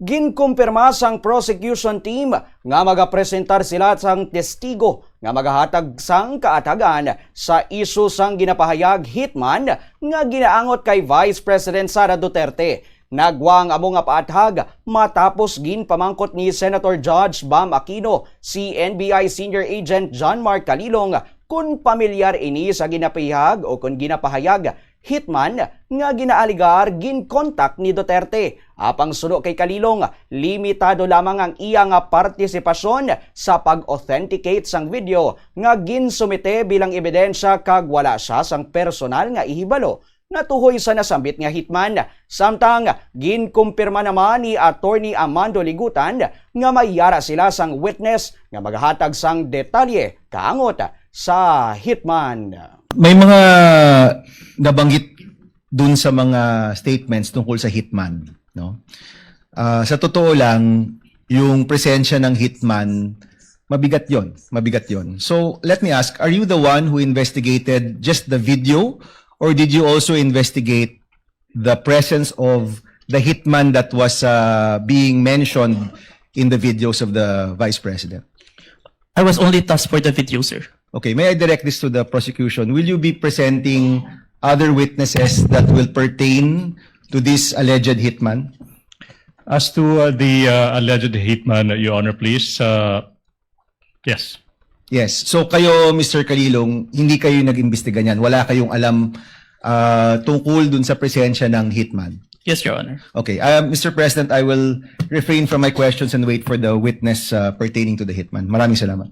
Ginkumpirma sang prosecution team nga magapresentar sila sang testigo nga magahatag sang kaatagan sa isu sang ginapahayag hitman nga ginaangot kay Vice President Sara Duterte. Nagwang amo nga paatag matapos ginpamangkot ni Senator Judge Bam Aquino si NBI Senior Agent John Mark Calilong kung pamilyar ini sa ginapahayag o kung ginapahayag hitman nga ginaaligar ginkontak ni Duterte. Apang suno kay Calilong, limitado lamang ang iya nga partisipasyon sa pag-authenticate sang video nga ginsumite bilang ebidensya kag wala siya sang personal nga ihibalo natuhoy sa nasambit nga hitman. Samtang ginkumpirma naman ni Attorney Amando Ligutan nga mayara sila sang witness nga maghatag sang detalye kaangot sa hitman. May mga nabanggit dun sa mga statements tungkol sa hitman, no? Sa totoo lang, yung presensya ng hitman, mabigat yon. So, let me ask, are you the one who investigated just the video or did you also investigate the presence of the hitman that was being mentioned in the videos of the Vice President? I was only tasked for the video, sir. Okay, may I direct this to the prosecution? Will you be presenting other witnesses that will pertain to this alleged hitman? As to the alleged hitman, Your Honor, please. Yes. Yes. So kayo, Mr. Calilong, hindi kayo nag-imbestiga niyan. Wala kayong alam tungkol dun sa presensya ng hitman. Yes, Your Honor. Okay. Mr. President, I will refrain from my questions and wait for the witness pertaining to the hitman. Maraming salamat.